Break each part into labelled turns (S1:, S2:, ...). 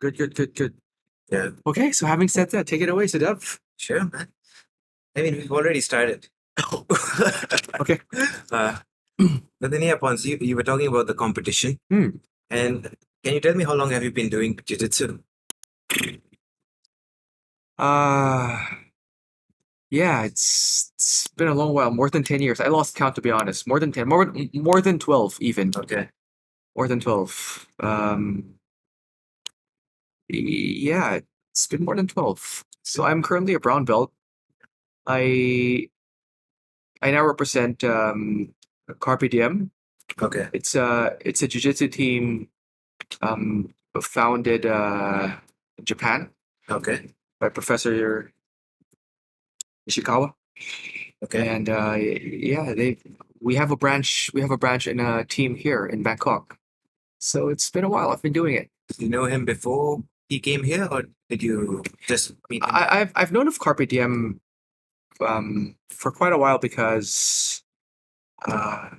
S1: Good, good, good, good.
S2: Yeah.
S1: Okay, so having said that, take it away, Siddharth.
S2: Sure, man. I mean, we've already started.
S1: Okay.
S2: But then, yeah, Pons, you were talking about the competition. And can you tell me how long have you been doing jiu-jitsu?
S1: Yeah, it's been a long while, more than 10 years. I lost count, to be honest. More than 10, more than 12 even.
S2: Okay.
S1: More than 12. Yeah, it's been more than 12. So I'm currently a brown belt. I now represent Carpe Diem.
S2: Okay.
S1: It's a jiu-jitsu team founded in Japan
S2: Okay.
S1: by Professor Ishikawa.
S2: Okay.
S1: And yeah, we have a branch and a team here in Bangkok. So it's been a while. I've been doing it.
S2: Did you know him before he came here, or did you just meet him?
S1: I've known of Carpe Diem for quite a while because the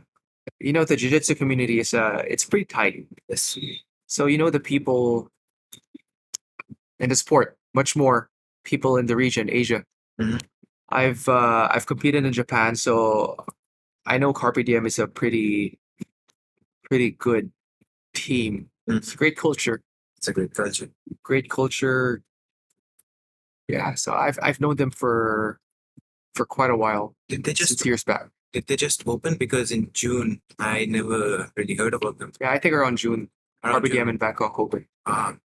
S1: jiu-jitsu community is it's pretty tight.
S2: Yes.
S1: So the people in the sport, much more people in the region, Asia.
S2: Mhm.
S1: I've competed in Japan, so I know Carpe Diem is a pretty good team. It's a great culture.
S2: It's a great culture.
S1: Great culture. Yeah, so I've known them for quite a while.
S2: Did they just
S1: Since years back.
S2: Did they just open? Because in June, I never really heard about them.
S1: Yeah, I think around June.
S2: Around
S1: Carpe
S2: June.
S1: Diem in Bangkok open.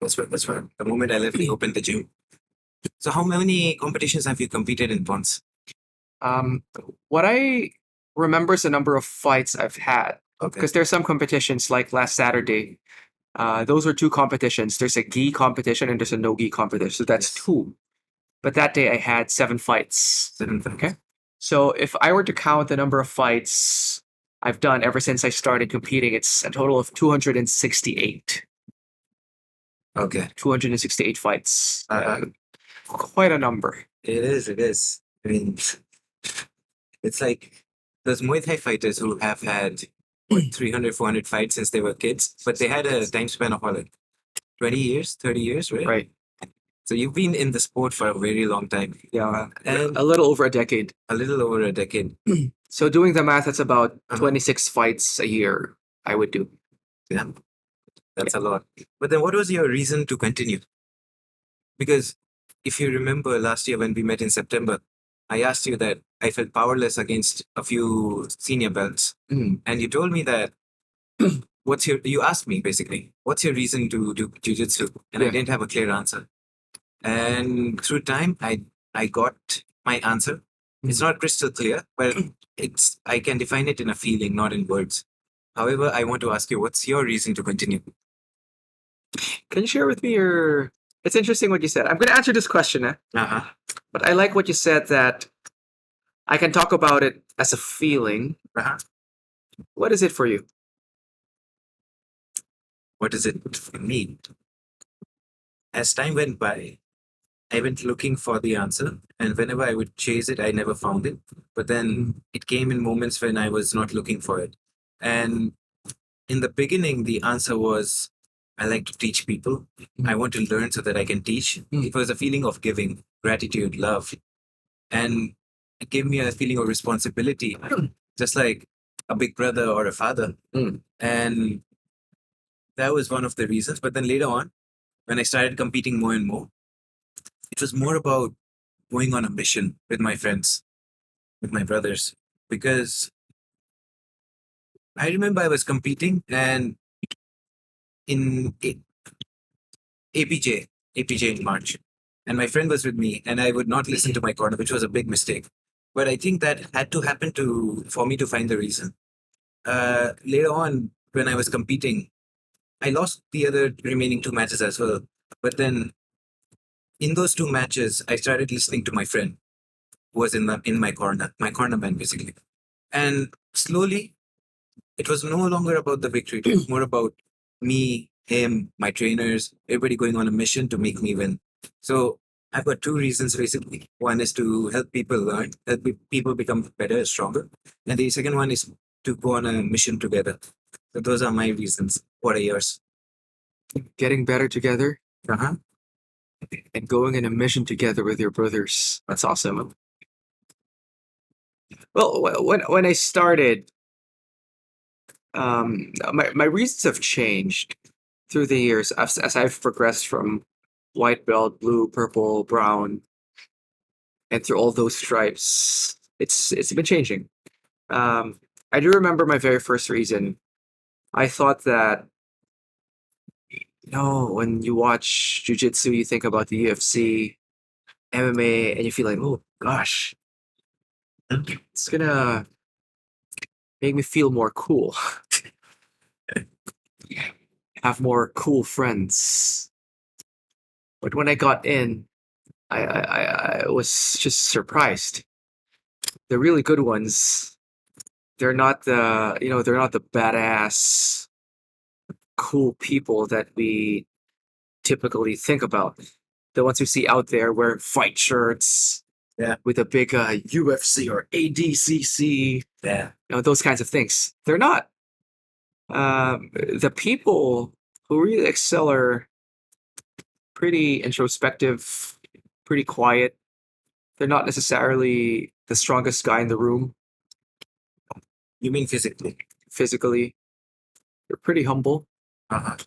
S2: That's right. That's right. The moment I left, they opened the gym. So, how many competitions have you competed in, Pons?
S1: What I remember is the number of fights I've had.
S2: Okay.
S1: Because there's some competitions like last Saturday. Those were two competitions. There's a gi competition and there's a no gi competition. So that's
S2: Yes.
S1: two. But that day I had 7 fights.
S2: 7 fights.
S1: Okay. So if I were to count the number of fights I've done ever since I started competing, it's a total of 268.
S2: Okay.
S1: 268 fights.
S2: Uh-huh.
S1: Quite a number.
S2: It is. It is. I mean, it's like those Muay Thai fighters who have had 300, 400 fights since they were kids, but they had a time span of like 20 years, 30 years, right?
S1: Right.
S2: So you've been in the sport for a very long time.
S1: Yeah.
S2: And
S1: A little over a decade.
S2: a little over a decade.
S1: So doing the math, that's about
S2: Uh-huh.
S1: 26 fights a year I would do.
S2: Yeah. That's a lot. But then what was your reason to continue? Because if you remember last year when we met in September, I asked you that I felt powerless against a few senior belts.
S1: Mm.
S2: And you told me that you asked me basically, what's your reason to do jiu-jitsu? And I
S1: Yeah.
S2: didn't have a clear answer. And through time, I got my answer. It's not crystal clear, but I can define it in a feeling, not in words. However, I want to ask you, what's your reason to continue?
S1: Can you share with me your... It's interesting what you said. I'm going to answer this question,
S2: Uh-huh.
S1: but I like what you said that I can talk about it as a feeling.
S2: Uh-huh.
S1: What is it for you?
S2: What is it for me? As time went by, I went looking for the answer, and whenever I would chase it, I never found it. But then it came in moments when I was not looking for it. And in the beginning, the answer was, I like to teach people. I want to learn so that I can teach. It was a feeling of giving, gratitude, love. And it gave me a feeling of responsibility, just like a big brother or a father. And that was one of the reasons. But then later on, when I started competing more and more, it was more about going on a mission with my friends, with my brothers. Because I remember I was competing and in APJ in March. And my friend was with me and I would not listen to my corner, which was a big mistake. But I think that had to happen for me to find the reason. Later on, when I was competing, I lost the other remaining 2 matches as well. But then in those 2 matches, I started listening to my friend who was in my corner, my cornerman basically. And slowly, it was no longer about the victory. It was more about me, him, my trainers, everybody going on a mission to make me win. So I've got 2 reasons basically. One is to help people learn, help people become better, stronger. And the second one is to go on a mission together. So those are my reasons. What are yours?
S1: Getting better together,
S2: Uh-huh.
S1: and going on a mission together with your brothers. That's awesome. Well, when I started, my reasons have changed through the years as I've progressed from white belt, blue, purple, brown, and through all those stripes. It's been changing. I do remember my very first reason. I thought that, when you watch jiu-jitsu, you think about the UFC, MMA, and you feel like, oh gosh, it's gonna make me feel more cool, have more cool friends. But when I got in, I was just surprised. The really good ones, they're not the badass, cool people that we typically think about. The ones we see out there wearing fight shirts,
S2: Yeah.
S1: with a big UFC or ADCC,
S2: Yeah.
S1: those kinds of things. They're not. The people who really excel are pretty introspective, pretty quiet. They're not necessarily the strongest guy in the room
S2: You mean physically?
S1: physically. They're pretty humble.
S2: Uh-huh.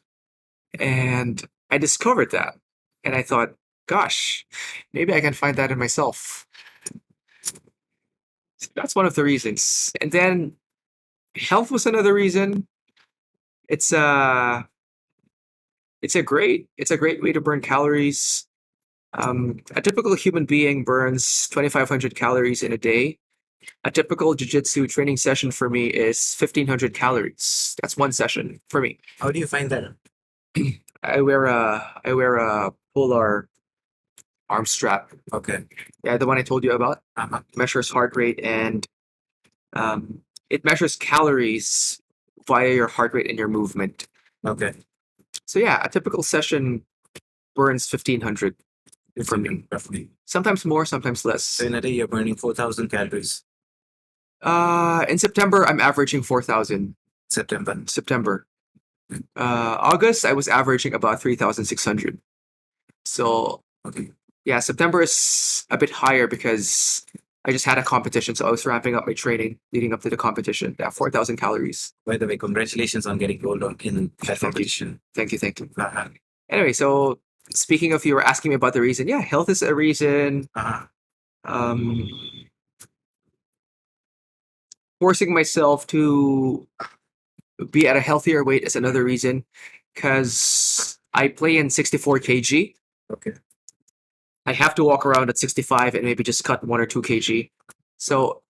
S1: And I discovered that. And I thought, gosh, maybe I can find that in myself. That's one of the reasons. And then health was another reason. It's it's a great way to burn calories. A typical human being burns 2,500 calories in a day. A typical jiu-jitsu training session for me is 1,500 calories. That's one session for me.
S2: How do you find that?
S1: I wear a polar arm strap.
S2: Okay.
S1: Yeah, the one I told you about.
S2: Uh-huh.
S1: Measures heart rate and it measures calories via your heart rate and your movement.
S2: Okay.
S1: So yeah, a typical session burns 1,500 for me.
S2: Roughly.
S1: Sometimes more, sometimes less.
S2: So in a day, you're burning 4,000 calories.
S1: In September, I'm averaging 4,000.
S2: September.
S1: August, I was averaging about 3,600. So
S2: Okay.
S1: yeah, September is a bit higher because I just had a competition, so I was ramping up my training leading up to the competition. Yeah, 4,000 calories.
S2: By the way, congratulations on getting gold in that
S1: Thank you.
S2: competition.
S1: Thank you, thank you.
S2: Uh-huh.
S1: Anyway, so speaking of, you were asking me about the reason. Yeah, health is a reason.
S2: Uh-huh.
S1: Forcing myself to be at a healthier weight is another reason, because I play in 64 kg.
S2: Okay.
S1: I have to walk around at 65 and maybe just cut 1 or 2 kg. So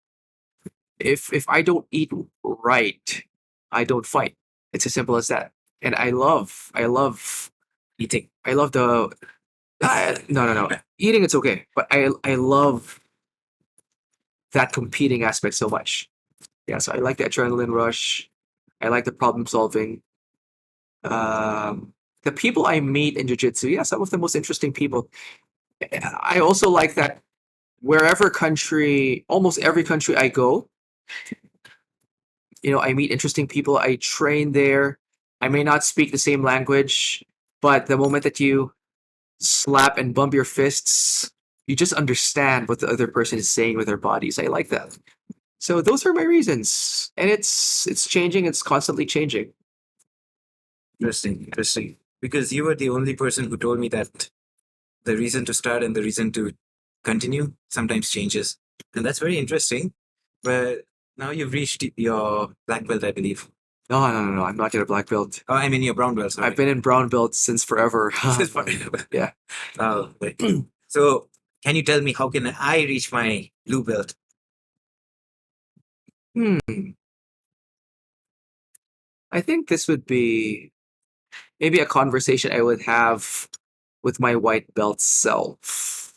S1: if I don't eat right, I don't fight. It's as simple as that. And I love
S2: Eating.
S1: I love the no. Eating, it's okay, but I love that competing aspect so much. Yeah, so I like the adrenaline rush. I like the problem solving. The people I meet in jiu-jitsu, yeah, some of the most interesting people. I also like that almost every country I go, I meet interesting people. I train there. I may not speak the same language, but the moment that you slap and bump your fists, you just understand what the other person is saying with their bodies. I like that. So those are my reasons, and it's changing. It's constantly changing.
S2: Interesting. Because you were the only person who told me that the reason to start and the reason to continue sometimes changes. And that's very interesting. But now you've reached your black belt, I believe.
S1: No. I'm not yet a black belt.
S2: Oh, I mean your brown belt. Sorry.
S1: I've been in brown belt since forever. Yeah.
S2: Oh, right. So can you tell me how can I reach my blue belt?
S1: I think this would be maybe a conversation I would have with my white belt self.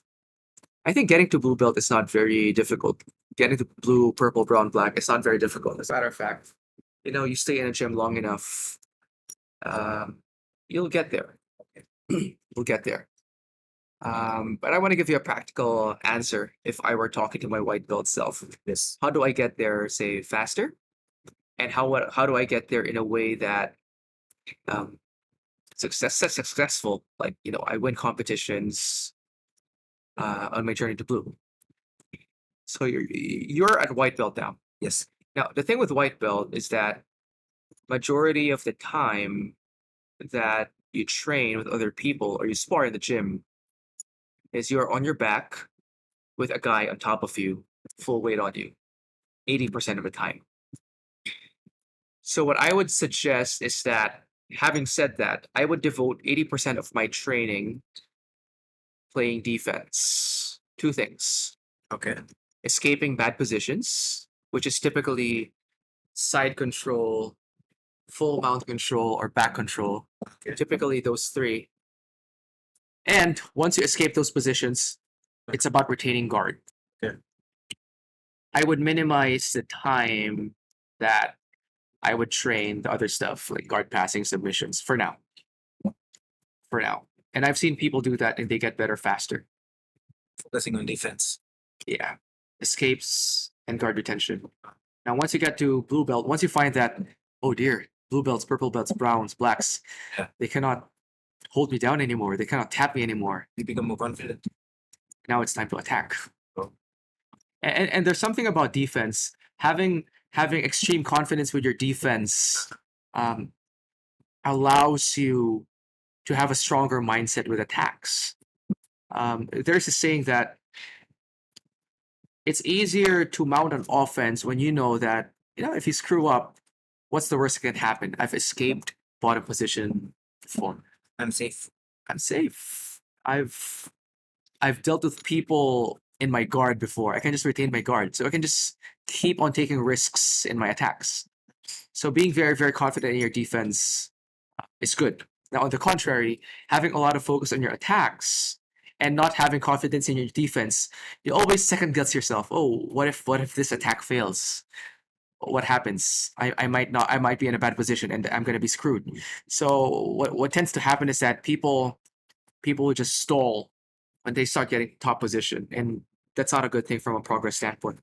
S1: I think getting to blue belt is not very difficult. Getting to blue, purple, brown, black, it's not very difficult. As a matter of fact, you stay in a gym long enough, you'll get there. You'll get there. But I want to give you a practical answer if I were talking to my white belt self.
S2: Yes.
S1: How do I get there, say, faster? And how do I get there in a way that successful. Like, I win competitions on my journey to blue. So you're at white belt now.
S2: Yes.
S1: Now, the thing with white belt is that majority of the time that you train with other people or you spar in the gym is you're on your back with a guy on top of you, full weight on you, 80% of the time. So what I would suggest is that, having said that, I would devote 80% of my training playing defense. Two things:
S2: Okay.
S1: escaping bad positions, which is typically side control, full mount control, or back control.
S2: Okay.
S1: Typically those three. And once you escape those positions, it's about retaining guard.
S2: Okay.
S1: I would minimize the time that I would train the other stuff, like guard passing, submissions, for now. For now. And I've seen people do that and they get better faster.
S2: Focusing on defense.
S1: Yeah. Escapes and guard retention. Now, once you get to blue belt, once you find that, oh dear, blue belts, purple belts, browns, blacks,
S2: Yeah.
S1: they cannot hold me down anymore. They cannot tap me anymore.
S2: You become more confident.
S1: Now it's time to attack.
S2: Oh.
S1: And there's something about defense. Having extreme confidence with your defense allows you to have a stronger mindset with attacks. There's a saying that it's easier to mount an offense when you know that, if you screw up, what's the worst that can happen? I've escaped bottom position before.
S2: I'm safe.
S1: I'm safe. I've dealt with people in my guard before. I can just retain my guard. So I can just keep on taking risks in my attacks. So being very, very confident in your defense is good. Now, on the contrary, having a lot of focus on your attacks and not having confidence in your defense, you always second guess yourself. Oh, what if this attack fails? What happens? I might be in a bad position and I'm gonna be screwed. So what tends to happen is that people will just stall when they start getting top position, and that's not a good thing from a progress standpoint.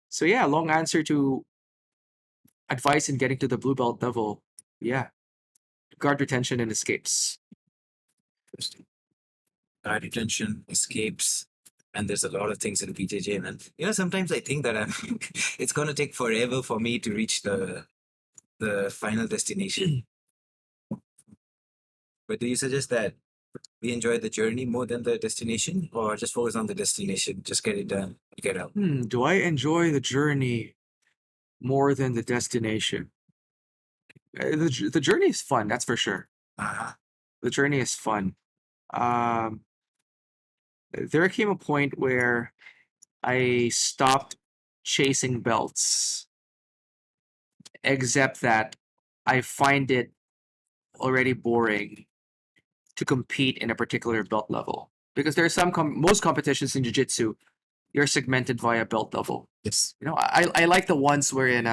S1: So yeah, long answer to advice in getting to the blue belt level. Yeah, guard retention and escapes.
S2: Guard retention, escapes, and there's a lot of things in BJJ. And sometimes I think that it's going to take forever for me to reach the final destination. But do you suggest that we enjoy the journey more than the destination, or just focus on the destination, just get it done, get out?
S1: Do I enjoy the journey more than the destination? The journey is fun, that's for sure. The journey is fun. There came a point where I stopped chasing belts, except that I find it already boring to compete in a particular belt level, because there are most competitions in jiu-jitsu, you're segmented via belt level.
S2: Yes.
S1: I like the ones wherein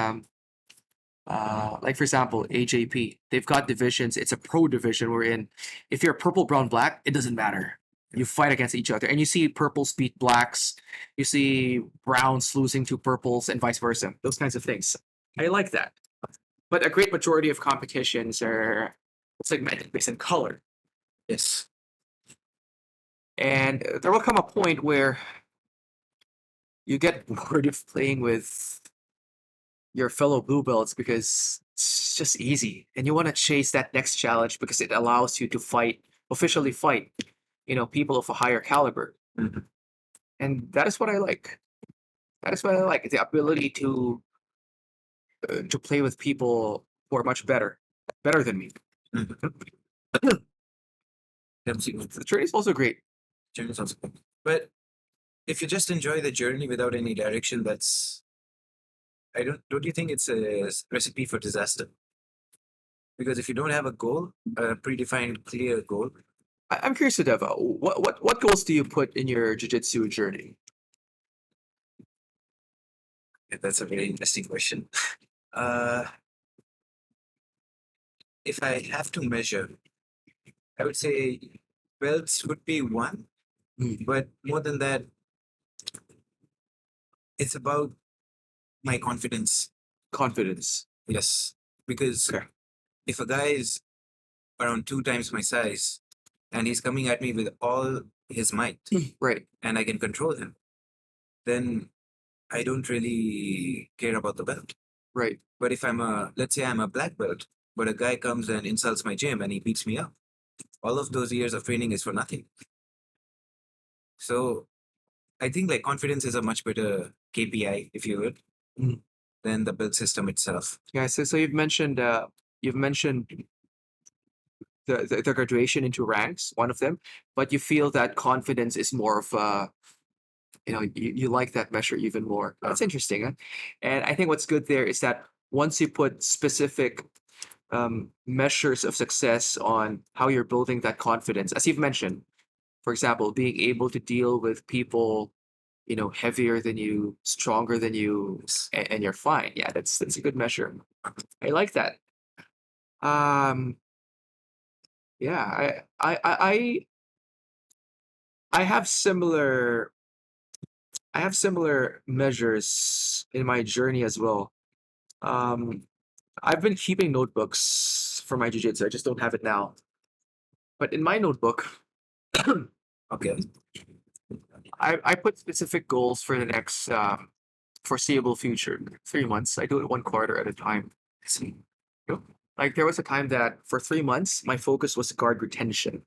S1: like for example AJP, they've got divisions. It's a pro division wherein if you're purple, brown, black, it doesn't matter. You fight against each other, and you see purples beat blacks, you see browns losing to purples, and vice versa. Those kinds of things. I like that. But a great majority of competitions are segmented based on color.
S2: Yes.
S1: And there will come a point where you get bored of playing with your fellow blue belts because it's just easy, and you want to chase that next challenge because it allows you to officially fight, people of a higher caliber.
S2: Mm-hmm.
S1: And that is what I like. That is what I like: the ability to play with people who are much better than me.
S2: Mm-hmm.
S1: The journey is also great.
S2: Journey sounds good. But if you just enjoy the journey without any direction, don't you think it's a recipe for disaster? Because if you don't have a goal, a predefined clear goal.
S1: I'm curious, Deva, what goals do you put in your jiu-jitsu journey?
S2: That's a very interesting question. If I have to measure, I would say belts would be one, but more than that, it's about my confidence.
S1: Confidence.
S2: Yes, because
S1: Okay.
S2: if a guy is around 2 times my size, and he's coming at me with all his might,
S1: Right.
S2: and I can control him, then I don't really care about the belt.
S1: Right.
S2: But if let's say I'm a black belt, but a guy comes and insults my gym and he beats me up, all of those years of training is for nothing. So I think like confidence is a much better KPI, if you would,
S1: Mhm.
S2: than the belt system itself.
S1: Yeah. So you've mentioned the graduation into ranks, one of them, but you feel that confidence is more of a, you like that measure even more. That's interesting. Huh? And I think what's good there is that once you put specific measures of success on how you're building that confidence, as you've mentioned, for example, being able to deal with people, heavier than you, stronger than you, and you're fine. Yeah, that's a good measure. I like that. Um, yeah, I have similar measures in my journey as well. Um, I've been keeping notebooks for my jiu-jitsu. I just don't have it now. But in my notebook,
S2: Okay.
S1: I put specific goals for the next foreseeable future, 3 months. I do it one quarter at a time. You know, Like there was a time that for 3 months, my focus was guard retention.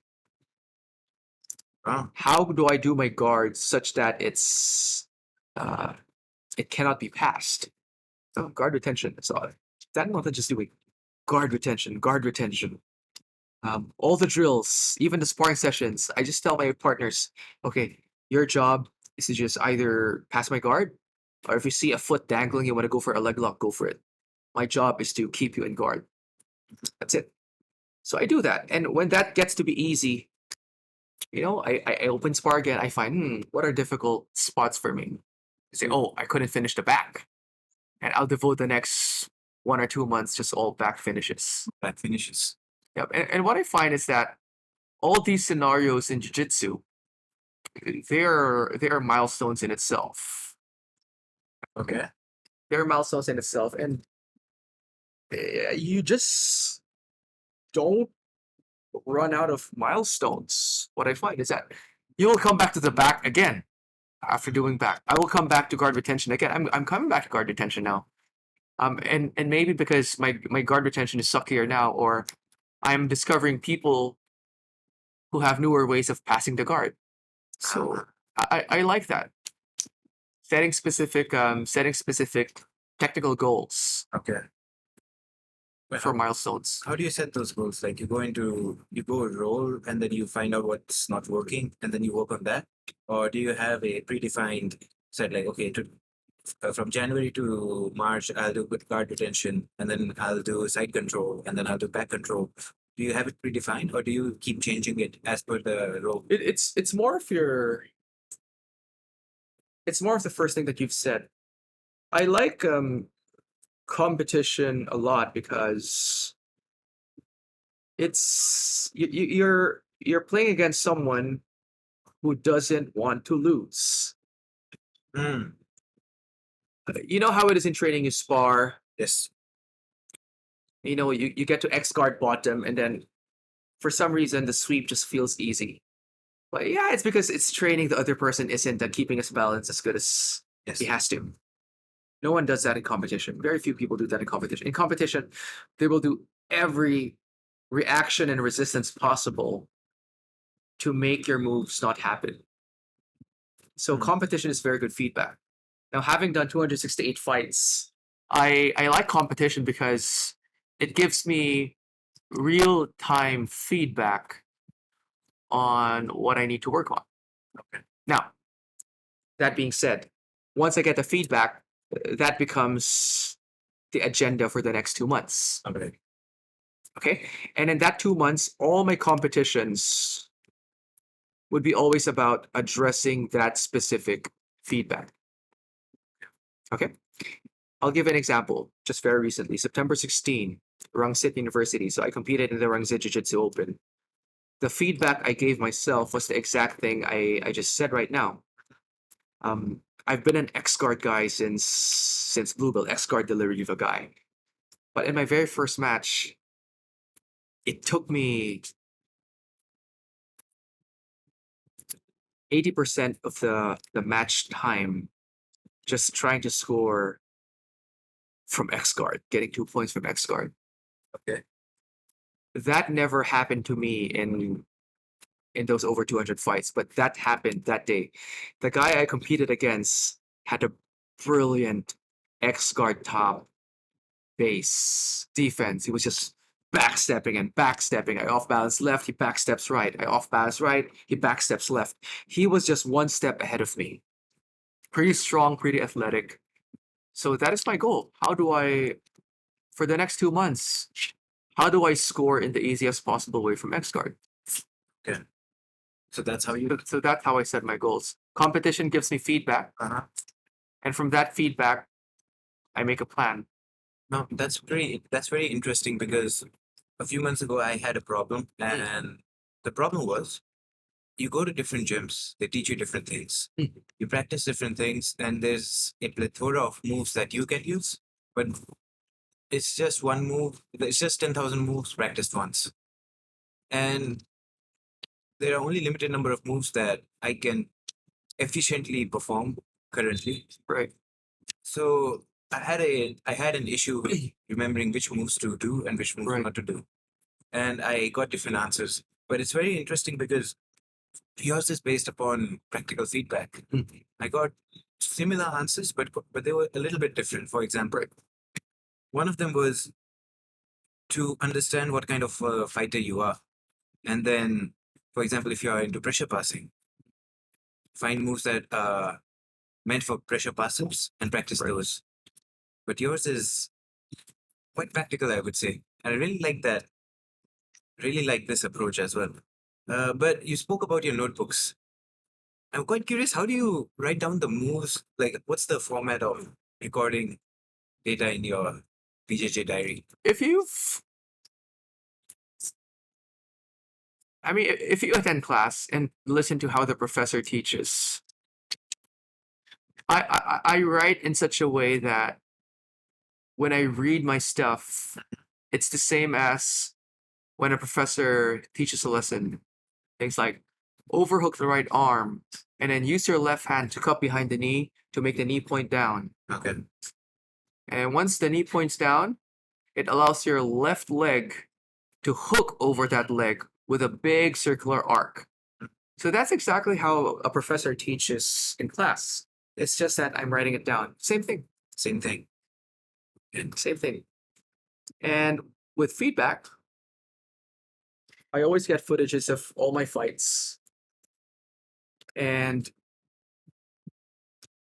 S2: Oh,
S1: How do I do my guards such that uh, it cannot be passed? So guard retention. That's all. That not just doing guard retention, guard retention. All the drills, even the sparring sessions. I just tell my partners, okay, your job is to just either pass my guard, or if you see a foot dangling, you want to go for a leg lock, go for it. My job is to keep you in guard. That's it. So I do that, and when that gets to be easy, I open spar again. I find what are difficult spots for me. I say, oh, I couldn't finish the back, and I'll devote the next 1 or 2 months just all back finishes.
S2: that finishes.
S1: Yep. And what I find is that all these scenarios in jiu-jitsu, they're milestones in itself.
S2: Okay.
S1: They're milestones in itself, and you just don't run out of milestones. What I find is that you will come back to the back again after doing back. I will come back to guard retention again. I'm coming back to guard retention now. And maybe because my guard retention is suckier now, or I'm discovering people who have newer ways of passing the guard. So I like that. Setting specific technical goals
S2: Okay. But
S1: for milestones.
S2: how do you set those goals? Like you go roll and then you find out what's not working and then you work on that? Or do you have a predefined set like, okay, from January to March, I'll do good guard retention and then I'll do side control and then I'll do back control. Do you have it predefined or do you keep changing it as per the role?
S1: It's more of it's more of the first thing that you've said. I like competition a lot because you're playing against someone who doesn't want to lose.
S2: Mm,
S1: You know how it is in training, you spar,
S2: yes.
S1: you get to X guard bottom, and then for some reason the sweep just feels easy. But yeah, it's because it's training the other person isn't keeping his balance as good as
S2: Yes.
S1: he has to. No one does that in competition. Very few people do that in competition. In competition, they will do every reaction and resistance possible to make your moves not happen. So
S2: Mm.
S1: competition is very good feedback. Now, having done 268 fights, I like competition because it gives me real time feedback on what I need to work on.
S2: Okay.
S1: Now, that being said, once I get the feedback, that becomes the agenda for the next 2 months.
S2: Okay.
S1: Okay. And in that 2 months, all my competitions would be always about addressing that specific feedback. Okay. I'll give an example. Just very recently, September 16, Rangsit University. So I competed in the Rangsit Jiu-Jitsu Open. The feedback I gave myself was the exact thing I just said right now. I've been an X-Guard guy since Blue Belt, X-Guard delivery of a guy. But in my very first match, it took me 80% of the match time just trying to score from X guard, getting 2 points from X guard.
S2: Okay.
S1: That never happened to me in those over 200 fights, but that happened that day. The guy I competed against had a brilliant X guard top base defense. He was just backstepping and backstepping. I off balance left, he backsteps right. I off balance right, he backsteps left. He was just one step ahead of me. Pretty strong, pretty athletic. So that is my goal. How do I, for the next 2 months, how do I score in the easiest possible way from X guard?
S2: Okay. So that's how you.
S1: So that's how I set my goals. Competition gives me feedback, and from that feedback, I make a plan.
S2: No, that's very interesting because a few months ago I had a problem, and the problem was you go to different gyms, they teach you different things, you practice different things, and there's a plethora of moves that you can use, but it's just one move. It's just 10,000 moves practiced once, and there are only limited number of moves that I can efficiently perform currently.
S1: Right.
S2: So I had an issue with remembering which moves to do and which moves
S1: Right.
S2: not to do, and I got different answers. But it's very interesting because yours is based upon practical feedback. I got similar answers, but they were a little bit different. For example, one of them was to understand what kind of fighter you are, and then, for example, if you are into pressure passing, find moves that are meant for pressure pass-ups and practice those. But yours is quite practical, I would say. And I really like that. Really like this approach as well. But you spoke about your notebooks. I'm quite curious, how do you write down the moves? Like, what's the format of recording data in your BJJ diary?
S1: If you attend class and listen to how the professor teaches, I write in such a way that when I read my stuff, it's the same as when a professor teaches a lesson. Things like overhook the right arm and then use your left hand to cup behind the knee to make the knee point down.
S2: Okay.
S1: And once the knee points down, it allows your left leg to hook over that leg with a big circular arc. So that's exactly how a professor teaches in class. It's just that I'm writing it down. Same thing.
S2: Same thing.
S1: Same thing. And with feedback, I always get footages of all my fights. And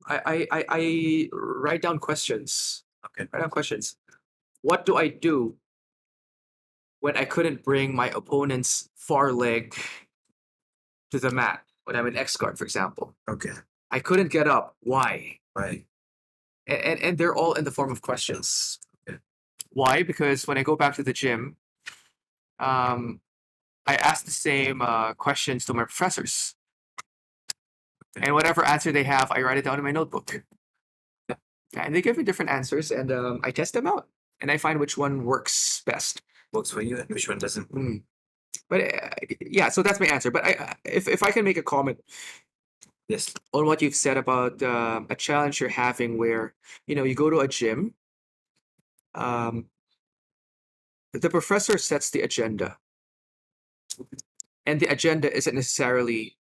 S1: I write down questions.
S2: Okay.
S1: Write down questions. What do I do when I couldn't bring my opponent's far leg to the mat when I'm in X guard, for example?
S2: Okay.
S1: I couldn't get up. Why?
S2: Right.
S1: And they're all in the form of questions.
S2: Okay.
S1: Why? Because when I go back to the gym, I ask the same questions to my professors. And whatever answer they have, I write it down in my notebook. And they give me different answers, and I test them out. And I find which one works best.
S2: Works for you and which one doesn't.
S1: But yeah, so that's my answer. But if I can make a comment,
S2: yes,
S1: on what you've said about a challenge you're having, where you go to a gym, the professor sets the agenda, and the agenda isn't necessarily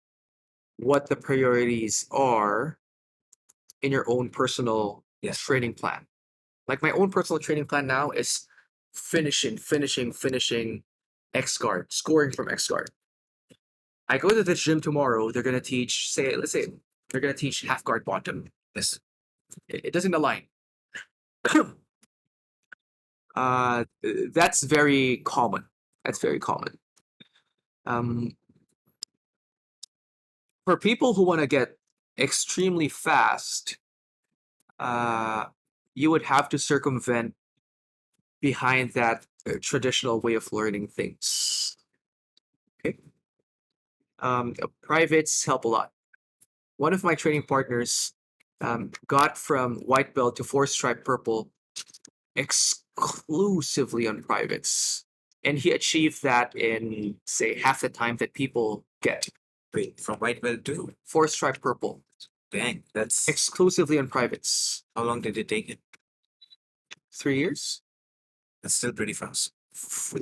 S1: what the priorities are in your own personal training plan. Like my own personal training plan now is finishing X guard, scoring from X guard. I go to the gym tomorrow, they're going to teach, let's say, they're going to teach half guard bottom.
S2: Yes.
S1: It doesn't align. That's very common. That's very common. For people who want to get extremely fast, you would have to circumvent behind that traditional way of learning things. Okay. Privates help a lot. One of my training partners got from white belt to 4-stripe purple exclusively on privates. And he achieved that in, say, half the time that people get.
S2: Wait, from white belt to
S1: 4-stripe purple,
S2: dang, that's
S1: exclusively on privates.
S2: how long did it take it?
S1: 3 years.
S2: That's still pretty fast.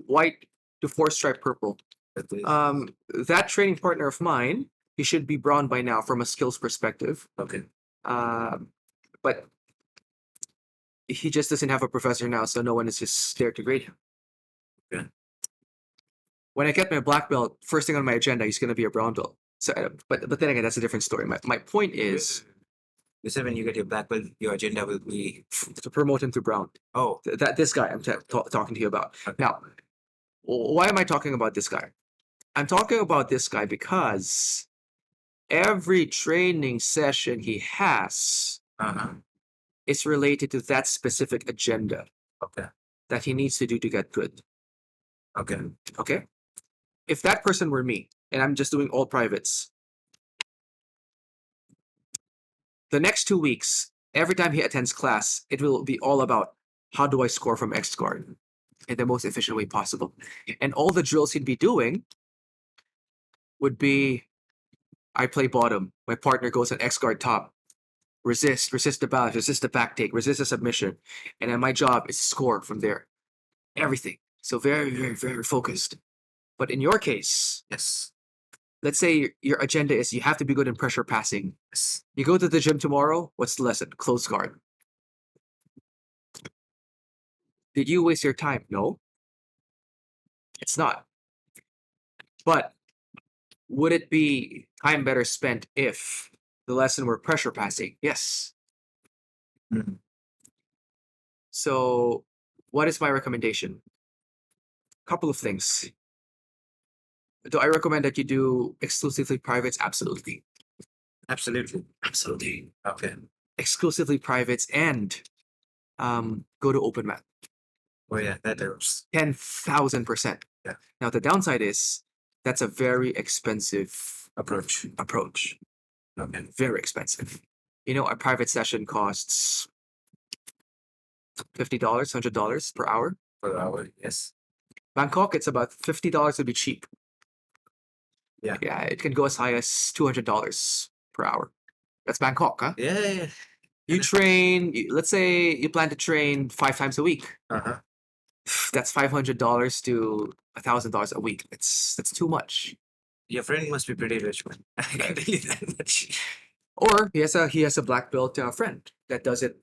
S1: White to 4-stripe purple.
S2: That is-
S1: That training partner of mine, he should be brown by now from a skills perspective.
S2: okay.
S1: But he just doesn't have a professor now, so no one is just there to grade him.
S2: Yeah.
S1: When I get my black belt, first thing on my agenda, he's going to be a brown belt. So, but then again, that's a different story. My point is
S2: You said when you get your black belt, your agenda will be
S1: to promote him to brown.
S2: oh,
S1: That this guy I'm talking to you about.
S2: Okay.
S1: Now, why am I talking about this guy? I'm talking about this guy because every training session he has is related to that specific agenda
S2: okay,
S1: that he needs to do to get good.
S2: okay,
S1: Okay? If that person were me and I'm just doing all privates, the next 2 weeks, every time he attends class, it will be all about how do I score from X guard in the most efficient way possible. And all the drills he'd be doing would be I play bottom, my partner goes on X guard top, resist the balance, resist the back take, resist the submission. And then my job is to score from there. Everything. So very, very, very focused. But in your case,
S2: yes,
S1: let's say your agenda is you have to be good in pressure passing.
S2: yes,
S1: You go to the gym tomorrow, what's the lesson? Close guard. Did you waste your time? No. It's not. But would it be time better spent if the lesson were pressure passing? Yes.
S2: Mhm.
S1: So what is my recommendation? Couple of things. Do I recommend that you do exclusively privates? Absolutely.
S2: absolutely,
S1: Absolutely.
S2: okay.
S1: Exclusively privates and go to open mat.
S2: Oh yeah, that helps.
S1: 10,000%.
S2: Yeah.
S1: Now the downside is that's a very expensive
S2: Approach.
S1: approach.
S2: Okay.
S1: Very expensive. You know, a private session costs $50, $100 per hour.
S2: Per hour, yes.
S1: Bangkok, it's about $50 to be cheap.
S2: Yeah.
S1: Yeah, it can go as high as $200 per hour. That's Bangkok, huh?
S2: Yeah, yeah, yeah.
S1: You train, let's say you plan to train 5 times a week.
S2: Uh-huh.
S1: That's $500 to $1,000 a week. That's too much.
S2: Your friend must be pretty rich, man. I can tell you that much.
S1: Or he has a black belt friend that does it.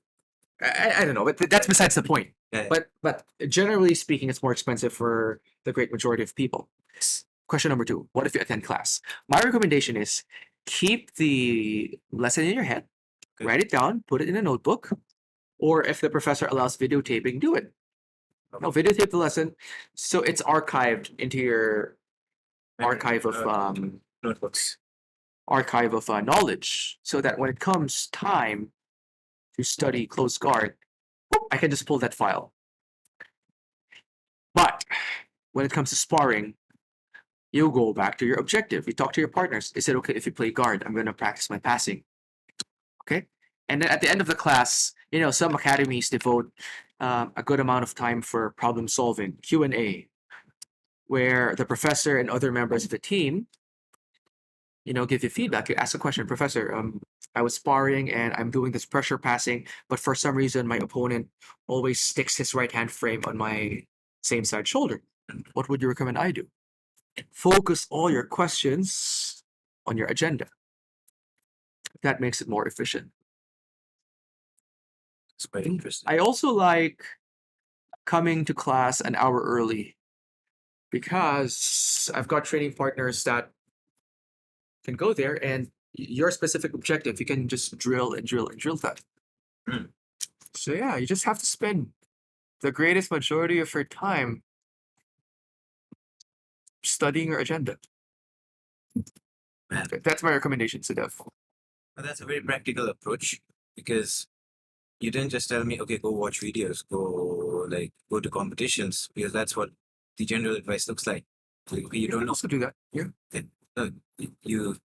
S1: I don't know, but that's besides the point.
S2: Yeah.
S1: But generally speaking, it's more expensive for the great majority of people.
S2: Yes.
S1: Question number 2: what if you attend class? My recommendation is keep the lesson in your head,
S2: Okay.
S1: write it down, put it in a notebook, or if the professor allows videotaping, do it. No, videotape the lesson so it's archived into your archive of
S2: Notebooks.
S1: knowledge, so that when it comes time to study close guard, I can just pull that file. But when it comes to sparring, you go back to your objective. You talk to your partners. Is it okay if you play guard? I'm going to practice my passing. Okay? And then at the end of the class, you know, some academies devote a good amount of time for problem solving, Q&A, where the professor and other members of the team, you know, give you feedback. You ask a question, Professor, I was sparring and I'm doing this pressure passing, but for some reason my opponent always sticks his right hand frame on my same side shoulder. What would you recommend I do? Focus all your questions on your agenda. That makes it more efficient.
S2: It's quite interesting.
S1: I also like coming to class an hour early because I've got training partners that can go there and your specific objective, you can just drill and drill and drill that.
S2: Mm.
S1: So yeah, you just have to spend the greatest majority of your time studying your agenda.
S2: Man.
S1: That's my recommendation, Siddharth.
S2: But that's a very practical approach because you didn't just tell me, okay, go watch videos, go to competitions, because that's what the general advice looks like. You don't know.
S1: Also do that. Yeah.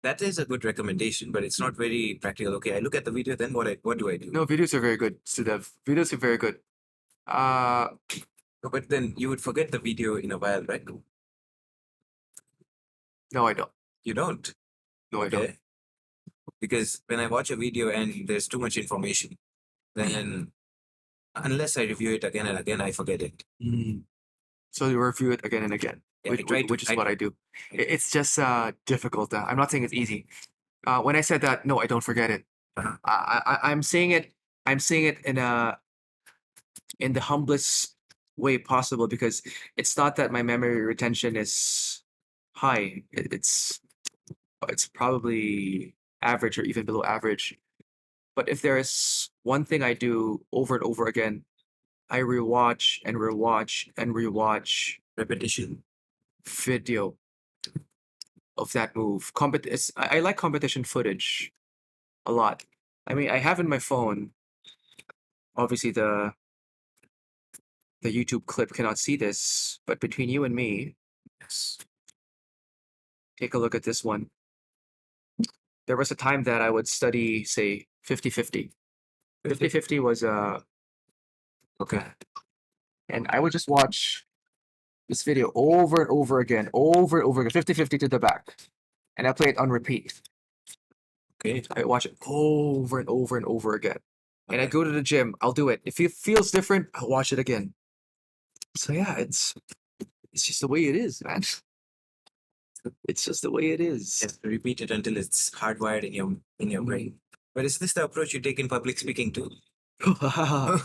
S2: That is a good recommendation, but it's not very practical. Okay, I look at the video, then what do I do?
S1: No, videos are very good, Siddharth. Videos are very good.
S2: But then you would forget the video in a while, right?
S1: No, I don't.
S2: You don't.
S1: No, I don't.
S2: Okay. Because when I watch a video and there's too much information, then unless I review it again and again, I forget it.
S1: So you review it again and again,
S2: Yeah, I try to.
S1: which is what I do. It's just difficult. I'm not saying it's easy. When I said that, no, I don't forget it.
S2: Uh-huh.
S1: I'm saying it. I'm saying it in the humblest way possible, because it's not that my memory retention is high. It's probably average or even below average. But if there is one thing I do over and over again, I rewatch and rewatch and rewatch
S2: Repetition.
S1: video of that move. I like competition footage a lot. I mean, I have in my phone. Obviously, the YouTube clip cannot see this, but between you and me,
S2: Yes.
S1: take a look at this one. There was a time that I would study, say, 50-50. 50-50 was okay. And I would just watch this video over and over again, 50-50 to the back. And I play it on repeat.
S2: Okay.
S1: I watch it over and over and over again. And I
S2: Okay.
S1: go to the gym, I'll do it. If it feels different, I'll watch it again. So yeah, it's just the way it is, man. It's just the way it is.
S2: Yes, repeat it until it's hardwired in your brain. But is this the approach you take in public speaking too? Because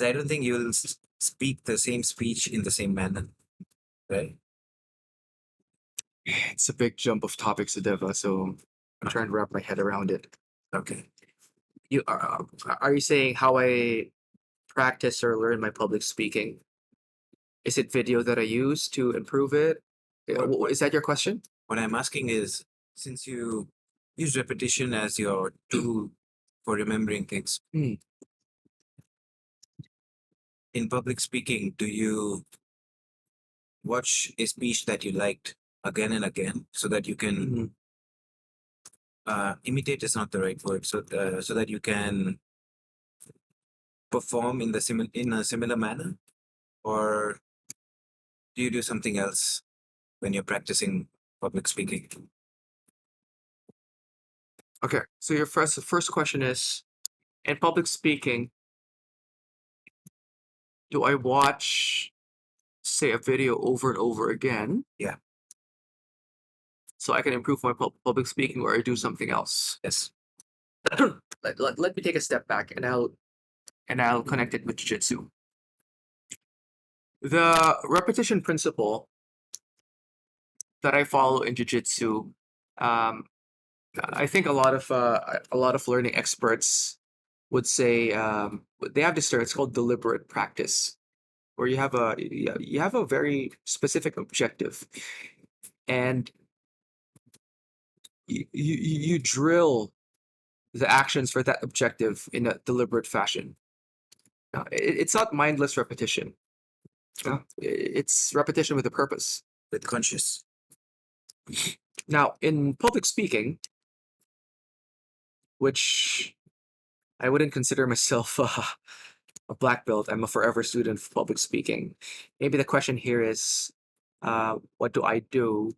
S2: I don't think you'll speak the same speech in the same manner, right?
S1: It's a big jump of topics, Adeva, so I'm trying to wrap my head around it.
S2: Okay.
S1: You are you saying how I practice or learn my public speaking? Is it video that I use to improve it? Is that your question?
S2: What I'm asking is, since you use repetition as your tool for remembering things, in public speaking, do you watch a speech that you liked again and again so that you can imitate is not the right word, so that you can perform in a similar manner, or do you do something else when you're practicing public speaking?
S1: Okay, so your first question is, in public speaking, do I watch, say, a video over and over again?
S2: Yeah.
S1: So I can improve my public speaking, or I do something else?
S2: Yes.
S1: Let me take a step back, and I'll connect it with jiu-jitsu. The repetition principle that I follow in jiu-jitsu, I think a lot of learning experts would say, they have this term. It's called deliberate practice, where you have a very specific objective, and you drill the actions for that objective in a deliberate fashion. It's not mindless repetition. It's repetition with a purpose.
S2: With conscious.
S1: Now, in public speaking, which I wouldn't consider myself a black belt, I'm a forever student of public speaking. Maybe the question here is, what do I do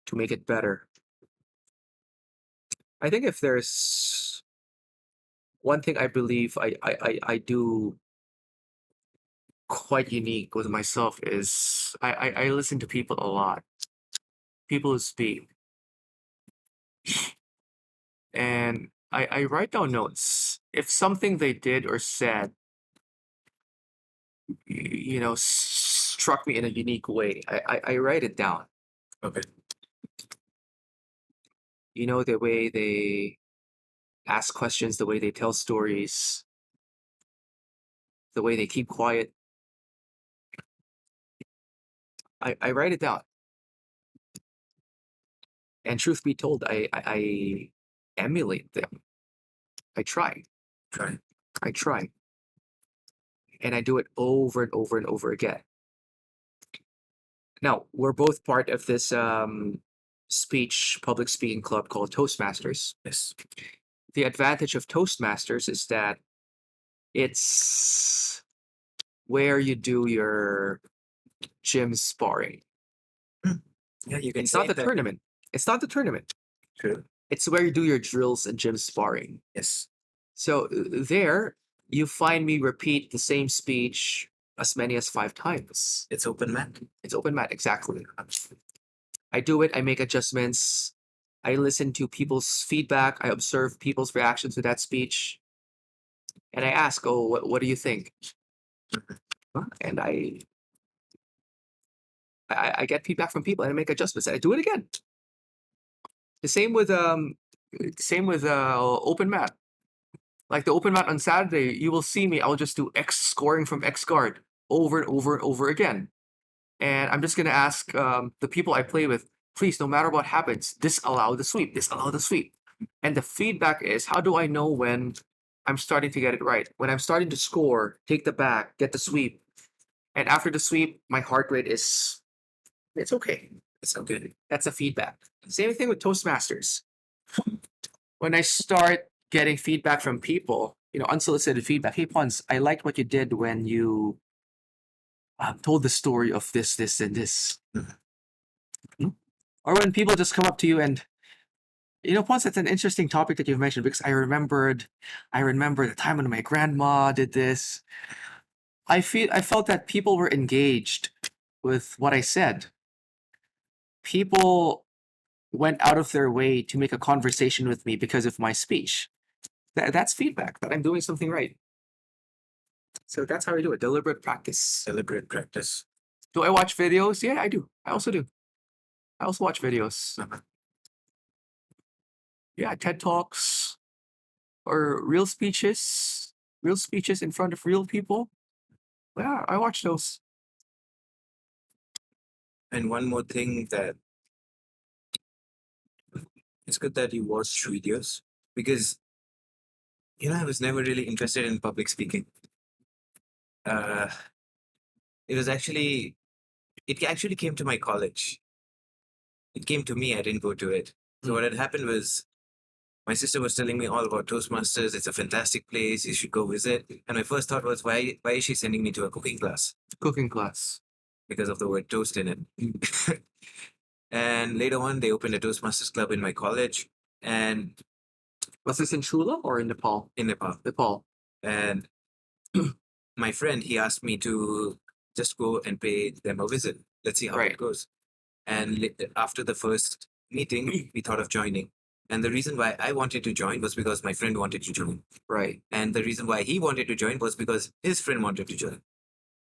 S1: to make it better? I think if there's one thing I believe I do quite unique with myself, is I listen to people a lot. People who speak. And I write down notes. If something they did or said, struck me in a unique way, I write it down.
S2: Okay.
S1: The way they ask questions, the way they tell stories, the way they keep quiet. I write it down. And truth be told, I emulate them. I try. I try. And I do it over and over and over again. Now, we're both part of this public speaking club called Toastmasters.
S2: Yes.
S1: The advantage of Toastmasters is that It's where you do your gym sparring.
S2: Yeah, you can
S1: It's
S2: say
S1: not the
S2: that.
S1: tournament. It's not the tournament.
S2: True.
S1: It's where you do your drills and gym sparring.
S2: Yes.
S1: So there, you find me repeat the same speech as many as 5 times.
S2: It's open mat.
S1: It's open mat, exactly. I do it, I make adjustments, I listen to people's feedback, I observe people's reactions to that speech, and I ask, oh, what do you think? And I get feedback from people and I make adjustments and I do it again. The same with open mat. Like the open mat on Saturday, you will see me, I'll just do X scoring from X guard over and over and over again. And I'm just gonna ask the people I play with, please, no matter what happens, disallow the sweep, disallow the sweep. And the feedback is, how do I know when I'm starting to get it right? When I'm starting to score, take the back, get the sweep. And after the sweep, my heart rate is, it's okay.
S2: It's okay.
S1: That's a feedback. Same thing with Toastmasters. When I start getting feedback from people, unsolicited feedback, hey, Pons, I liked what you did when you told the story of this, this, and this. Hmm? Or when people just come up to you and, Pons, that's an interesting topic that you've mentioned because I remember the time when my grandma did this. I felt that people were engaged with what I said. People went out of their way to make a conversation with me because of my speech. That's feedback that I'm doing something right. So that's how I do it. Deliberate practice.
S2: Deliberate practice.
S1: Do I watch videos? Yeah, I do. I also do. I also watch videos. Yeah, TED Talks or real speeches in front of real people. Yeah, I watch those.
S2: And one more thing, that it's good that you watch videos, because I was never really interested in public speaking. Uh, it actually came to my college. It came to me. I didn't go to it. So what had happened was, my sister was telling me all about Toastmasters. It's a fantastic place. You should go visit. And my first thought was, why is she sending me to a cooking class?
S1: Cooking class.
S2: Because of the word toast in it. And later on, they opened a Toastmasters club in my college, and
S1: Was this in Chula or in Nepal?
S2: in Nepal.
S1: Nepal.
S2: And my friend, he asked me to just go and pay them a visit. Let's see how
S1: Right.
S2: it goes. And after the first meeting, we thought of joining. And the reason why I wanted to join was because my friend wanted to join.
S1: Right.
S2: And the reason why he wanted to join was because his friend wanted to join.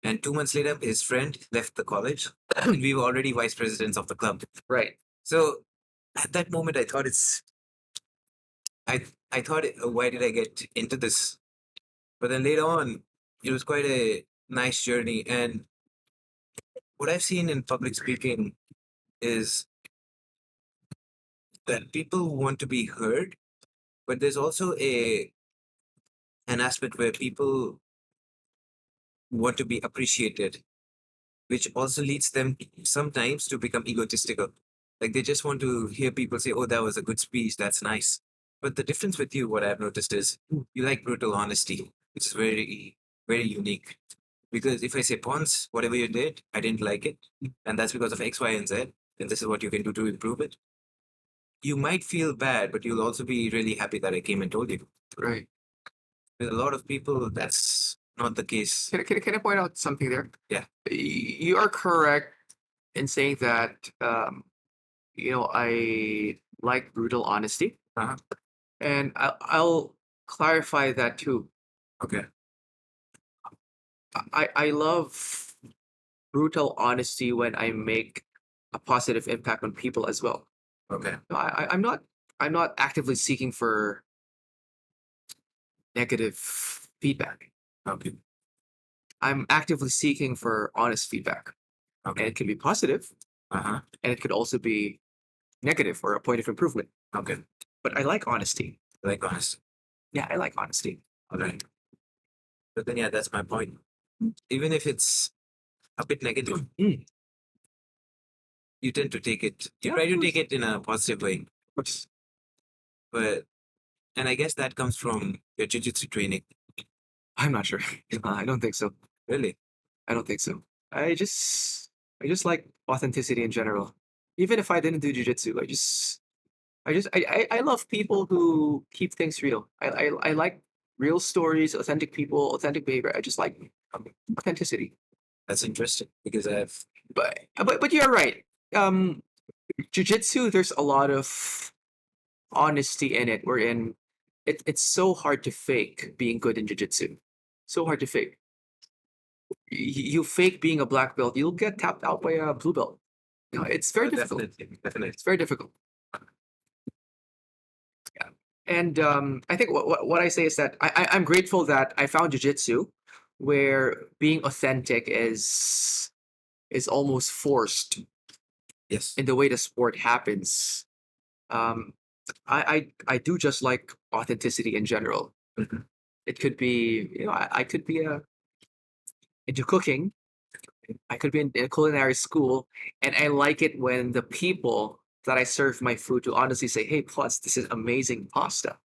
S2: And 2 months later, his friend left the college, and we were already vice presidents of the club.
S1: Right.
S2: So at that moment, I thought why did I get into this? But then later on, it was quite a nice journey. And what I've seen in public speaking is that people want to be heard, but there's also an aspect where people want to be appreciated, which also leads them sometimes to become egotistical. Like they just want to hear people say, "Oh, that was a good speech. That's nice." But the difference with you, what I've noticed is, you like brutal honesty, which is very, very unique. Because if I say, Pons, whatever you did, I didn't like it, and that's because of X, Y, and Z, and this is what you can do to improve it, you might feel bad, but you'll also be really happy that I came and told you.
S1: Right.
S2: With a lot of people, that's not the case.
S1: Can I point out something there?
S2: Yeah.
S1: You are correct in saying that, I like brutal honesty.
S2: Uh-huh.
S1: And I'll clarify that too.
S2: Okay.
S1: I love brutal honesty when I make a positive impact on people as well.
S2: Okay.
S1: No, I'm not actively seeking for negative feedback.
S2: Okay.
S1: I'm actively seeking for honest feedback. And
S2: Okay.
S1: it can be positive,
S2: Uh-huh.
S1: and it could also be negative or a point of improvement.
S2: Okay.
S1: But I like honesty.
S2: Like honest.
S1: Yeah, I like honesty.
S2: All right. But then, yeah, that's my point. Even if it's a bit negative,
S1: Mm.
S2: you tend to take it. You
S1: Yeah,
S2: try
S1: of
S2: to
S1: course.
S2: take it in a positive way.
S1: But
S2: But, and I guess that comes from your jiu-jitsu training.
S1: I'm not sure. I don't think so.
S2: Really?
S1: I don't think so. I just I just like authenticity in general. Even if I didn't do jujitsu, I love people who keep things real. I like real stories, authentic people, authentic behavior. I just like authenticity.
S2: That's interesting because I've
S1: But you're right. Um, jujitsu, there's a lot of honesty in it. Wherein it's so hard to fake being good in jujitsu. So hard to fake. You fake being a black belt, you'll get tapped out by a blue belt. You know, it's very difficult.
S2: definitely.
S1: It's very difficult. Yeah. And I think what I say is that I'm grateful that I found jujitsu, where being authentic is almost forced
S2: Yes.
S1: in the way the sport happens. Um, I do just like authenticity in general.
S2: Mhm.
S1: It could be, I could be into cooking. I could be in a culinary school, and I like it when the people that I serve my food to honestly say, "Hey, plus this is amazing pasta,"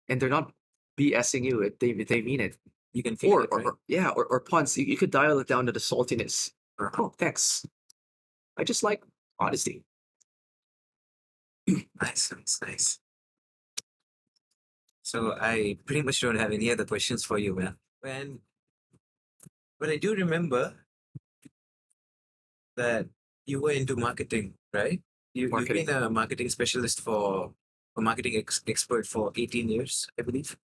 S1: and they're not BSing you. They mean it.
S2: You can feel it, right?
S1: Yeah, or Pons, you could dial it down to the saltiness.
S2: Uh-huh.
S1: Oh, thanks. I just like honesty.
S2: Nice, nice, nice. So I pretty much don't have any other questions for you, man. But I do remember that you were into marketing, right? You've
S1: Marketing.
S2: been a marketing specialist for a marketing expert for 18 years, I believe.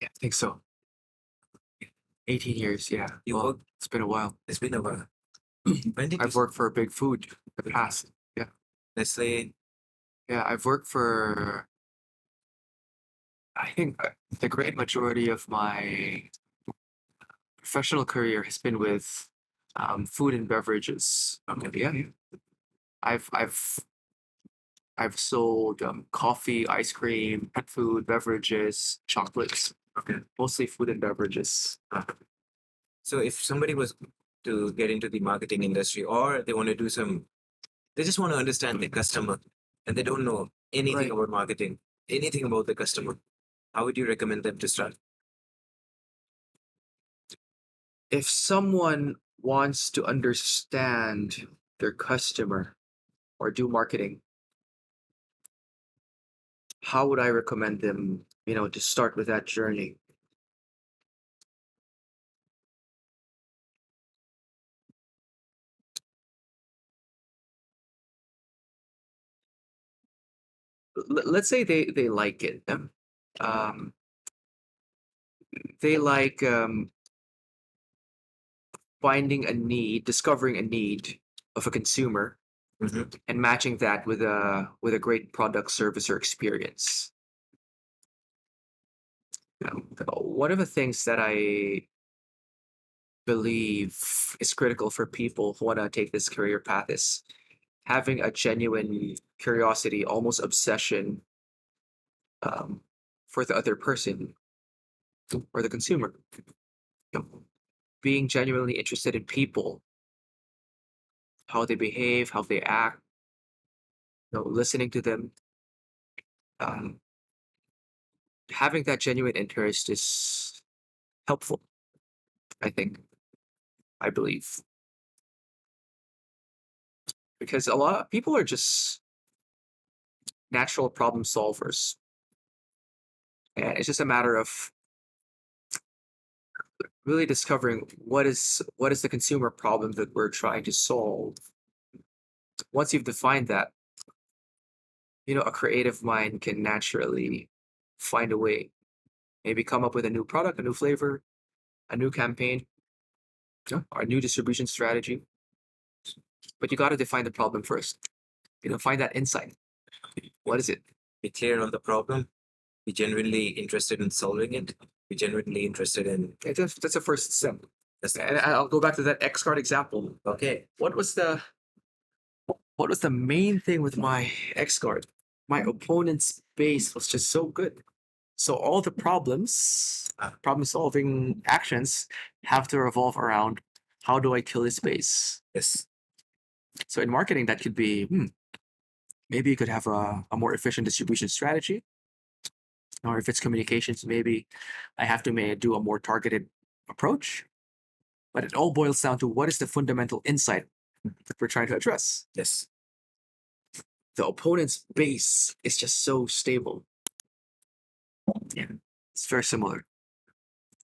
S1: Yeah, I think so. 18 years. Yeah.
S2: You
S1: Well,
S2: worked,
S1: it's been a while.
S2: it's been a while. When did you
S1: I've worked for big food in the past. Yeah.
S2: let's say
S1: Yeah, I've worked for, I think the great majority of my professional career has been with food and beverages. Yeah, I've I've I've sold coffee, ice cream, pet food, beverages, chocolates, mostly food and beverages.
S2: so if somebody was to get into the marketing industry or they want to do some they just want to understand the customer and they don't know anything
S1: Right.
S2: about marketing, anything about the customer, how would you recommend them to start?
S1: If someone wants to understand their customer or do marketing, how would I recommend them, to start with that journey? Let's say they like it. Um, they like finding a need, discovering a need of a consumer,
S2: Mhm.
S1: and matching that with a great product, service, or experience. One of the things that I believe is critical for people who want to take this career path is having a genuine curiosity, almost obsession, um, for the other person or the consumer. You know, being genuinely interested in people, how they behave, how they act, listening to them. Um, having that genuine interest is helpful, I think, I believe. Because a lot of people are just natural problem solvers. And it's just a matter of really discovering what is the consumer problem that we're trying to solve. Once you've defined that, a creative mind can naturally find a way, maybe come up with a new product, a new flavor, a new campaign, or a new distribution strategy. But you got to define the problem first. Find that insight. What is it?
S2: Be clear on the problem, be genuinely interested in solving it, be genuinely interested in
S1: That's a first step.
S2: that's
S1: And I'll go back to that X card example.
S2: okay.
S1: What was the main thing with my X card? My opponent's base was just so good. So all the problem solving actions have to revolve around how do I kill his base?
S2: Yes.
S1: So in marketing, that could be maybe you could have a more efficient distribution strategy. Or if it's communications, maybe I have to do a more targeted approach. But it all boils down to what is the fundamental insight that we're trying to address.
S2: Yes.
S1: The opponent's base is just so stable. Yeah, it's very similar.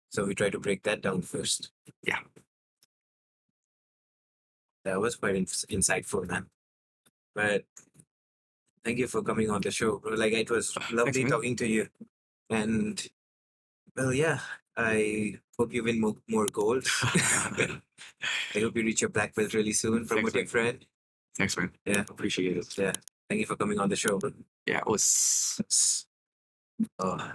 S2: So we try to break that down first.
S1: Yeah.
S2: That was quite insightful, man. But thank you for coming on the show, bro. Like, it was lovely
S1: man.
S2: talking to you. And, well, yeah, I hope you win more gold. I hope you reach your black belt really soon. Promote your friend.
S1: Thanks, man.
S2: Yeah.
S1: Appreciate it.
S2: Yeah. Thank you for coming on the show.
S1: Yeah, it was.
S2: Oh.